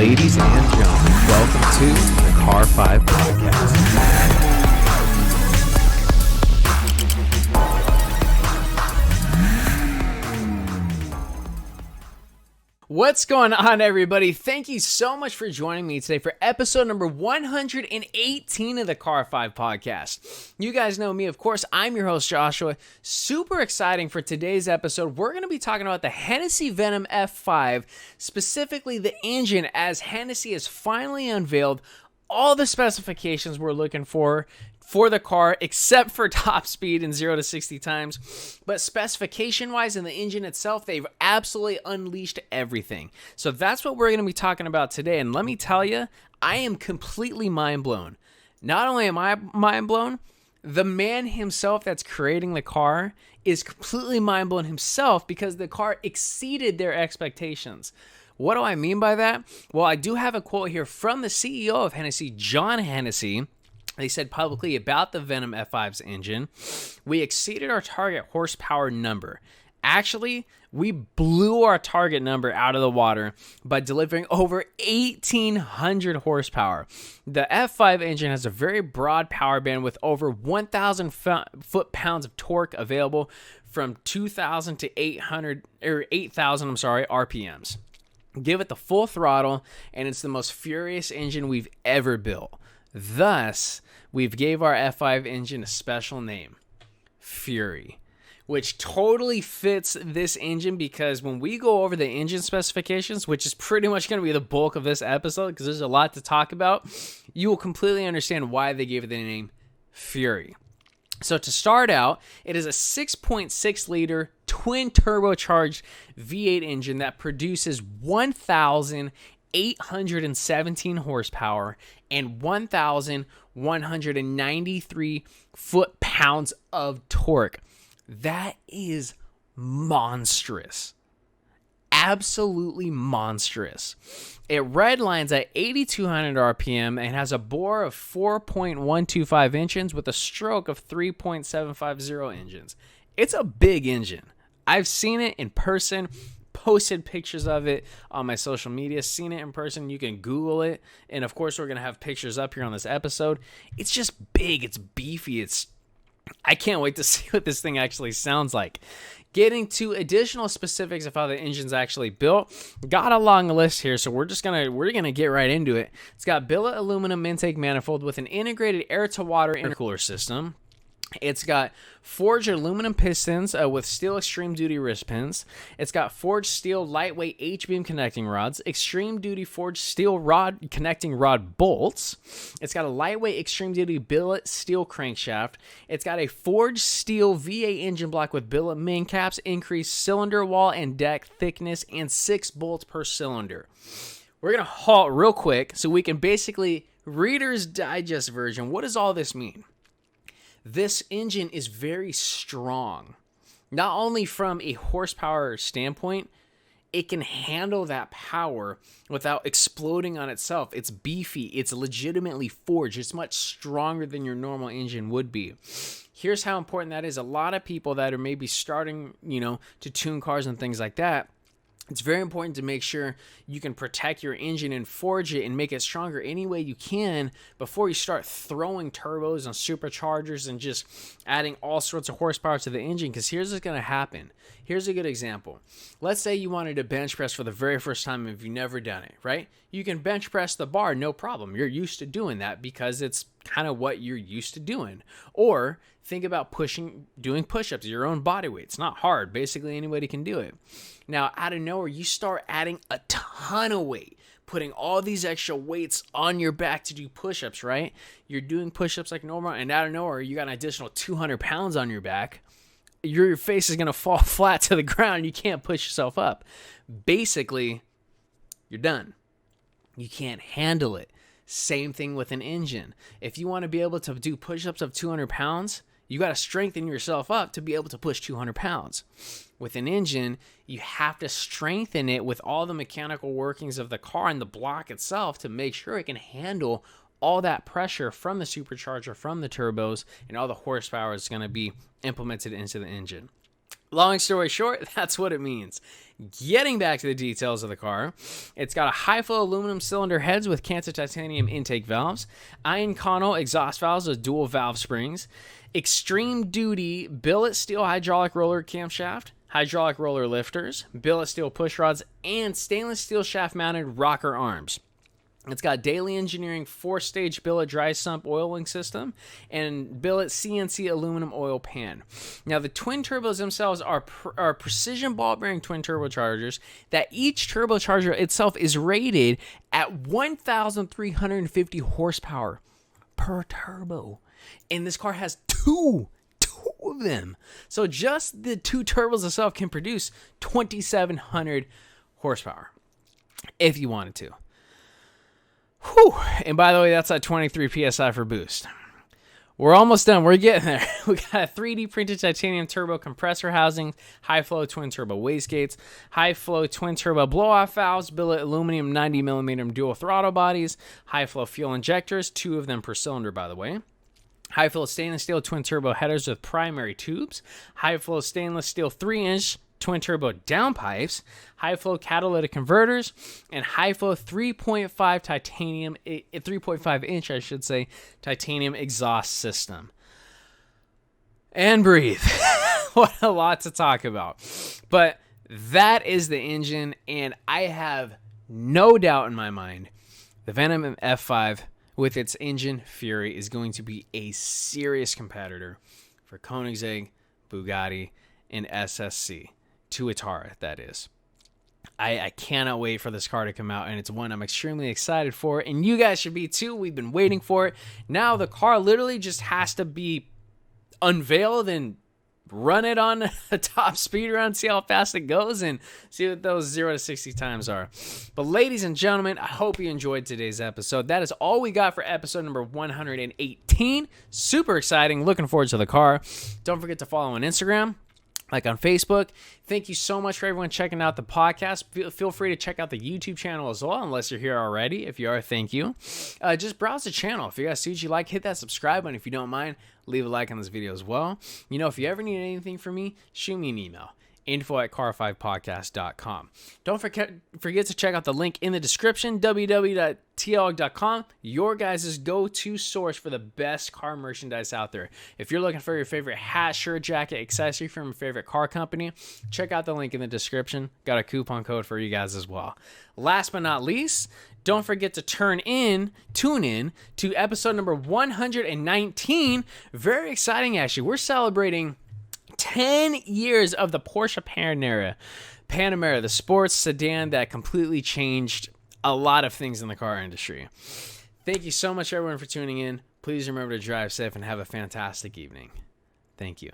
Ladies and gentlemen, welcome to the Car 5 Podcast. What's going on, everybody? Thank you so much for joining me today for episode number 118 of the Car 5 Podcast. You guys know me, of course. I'm your host, Joshua. Super exciting for today's episode. We're going to be talking about the Hennessey Venom F5, specifically the engine, as Hennessey has finally unveiled all the specifications we're looking for the car, except for top speed and 0 to 60 times. But specification-wise and the engine itself, they've absolutely unleashed everything. So that's what we're going to be talking about today. And let me tell you, I am completely mind-blown. Not only am I mind-blown, the man himself that's creating the car is completely mind-blown himself because the car exceeded their expectations. What do I mean by that? Well, I do have a quote here from the CEO of Hennessey, John Hennessey. They said publicly about the Venom F5's engine, "We exceeded our target horsepower number. Actually, we blew our target number out of the water by delivering over 1,800 horsepower. The F5 engine has a very broad power band with over 1,000 foot-pounds of torque available from 2,000 to 8,000 RPMs. Give it the full throttle, and it's the most furious engine we've ever built. Thus, we've gave our F5 engine a special name, Fury," which totally fits this engine because when we go over the engine specifications, which is pretty much going to be the bulk of this episode because there's a lot to talk about, you will completely understand why they gave it the name Fury. So to start out, it is a 6.6 liter twin turbocharged V8 engine that produces 1,817 horsepower and 1,193 foot-pounds of torque. That is monstrous. Absolutely monstrous. It redlines at 8,200 RPM and has a bore of 4.125 inches with a stroke of 3.750 inches. It's a big engine. I've seen it in person, posted pictures of it on my social media, seen it in person. You can Google it. And of course, we're going to have pictures up here on this episode. It's just big. It's beefy. I can't wait to see what this thing actually sounds like. Getting to additional specifics of how the engine's actually built. Got a long list here, so we're gonna get right into it. It's got billet aluminum intake manifold with an integrated air-to-water intercooler system. It's got forged aluminum pistons with steel extreme duty wrist pins. It's got forged steel lightweight H-beam connecting rods, extreme duty forged steel rod connecting rod bolts. It's got a lightweight extreme duty billet steel crankshaft. It's got a forged steel V8 engine block with billet main caps, increased cylinder wall and deck thickness, and 6 bolts per cylinder. We're going to halt real quick so we can basically Reader's Digest version. What does all this mean? This engine is very strong. Not only from a horsepower standpoint, it can handle that power without exploding on itself. It's beefy. It's legitimately forged. It's much stronger than your normal engine would be. Here's how important that is. A lot of people that are maybe starting, to tune cars and things like that, it's very important to make sure you can protect your engine and forge it and make it stronger any way you can before you start throwing turbos and superchargers and just adding all sorts of horsepower to the engine, because here's what's going to happen. Here's a good example. Let's say you wanted to bench press for the very first time if you've never done it, right? You can bench press the bar, no problem. You're used to doing that because it's kind of what you're used to doing. Or think about doing push-ups, your own body weight. It's not hard. Basically, anybody can do it. Now, out of nowhere, you start adding a ton of weight, putting all these extra weights on your back to do push-ups, right? You're doing push-ups like normal, and out of nowhere, you got an additional 200 pounds on your back. Your face is going to fall flat to the ground. You can't push yourself up. Basically, you're done. You can't handle it. Same thing with an engine. If you want to be able to do push-ups of 200 pounds, you got to strengthen yourself up to be able to push 200 pounds. With an engine, you have to strengthen it with all the mechanical workings of the car and the block itself to make sure it can handle all that pressure from the supercharger, from the turbos, and all the horsepower is going to be implemented into the engine. Long story short, that's what it means. Getting back to the details of the car, it's got a high-flow aluminum cylinder heads with canted titanium intake valves, iron Connell exhaust valves with dual valve springs, extreme-duty billet steel hydraulic roller camshaft, hydraulic roller lifters, billet steel push rods, and stainless steel shaft-mounted rocker arms. It's got Daily Engineering 4-stage billet dry sump oiling system and billet CNC aluminum oil pan. Now, the twin turbos themselves are precision ball bearing twin turbochargers that each turbocharger itself is rated at 1,350 horsepower per turbo. And this car has two of them. So just the two turbos itself can produce 2,700 horsepower if you wanted to. Whew. And by the way, that's at 23 PSI for boost. We're almost done. We're getting there. We got a 3D printed titanium turbo compressor housing, high flow twin turbo wastegates, high flow twin turbo blow-off valves, billet aluminum 90mm dual throttle bodies, high flow fuel injectors, 2 of them per cylinder, by the way. High flow stainless steel twin turbo headers with primary tubes, high flow stainless steel 3-inch twin turbo downpipes, high flow catalytic converters, and high flow 3.5 inch, I should say, titanium exhaust system. And breathe. What a lot to talk about. But that is the engine, and I have no doubt in my mind the Venom F5 with its engine fury is going to be a serious competitor for Koenigsegg, Bugatti, and SSC. Tuatara, that is. I cannot wait for this car to come out, and it's one I'm extremely excited for, and you guys should be too. We've been waiting for it. Now the car literally just has to be unveiled and run it on a top speed run, see how fast it goes, and see what those 0 to 60 times are. But ladies and gentlemen, I hope you enjoyed today's episode. That is all we got for episode number 118. Super exciting. Looking forward to the car. Don't forget to follow on Instagram, like on Facebook. Thank you so much for everyone checking out the podcast. Feel free to check out the YouTube channel as well, unless you're here already. If you are, thank you. Just browse the channel. If you guys see what you like, hit that subscribe button. If you don't mind, leave a like on this video as well. You know, if you ever need anything from me, shoot me an email. info@car5podcast.com. Don't forget to check out the link in the description, www.tlog.com, your guys' go-to source for the best car merchandise out there. If you're looking for your favorite hat, shirt, jacket, accessory from your favorite car company, check out the link in the description. Got a coupon code for you guys as well. Last but not least, don't forget to tune in to episode number 119. Very exciting, actually. We're celebrating 10 years of the Porsche Panamera, the sports sedan that completely changed a lot of things in the car industry. Thank you so much, everyone, for tuning in. Please remember to drive safe and have a fantastic evening. Thank you.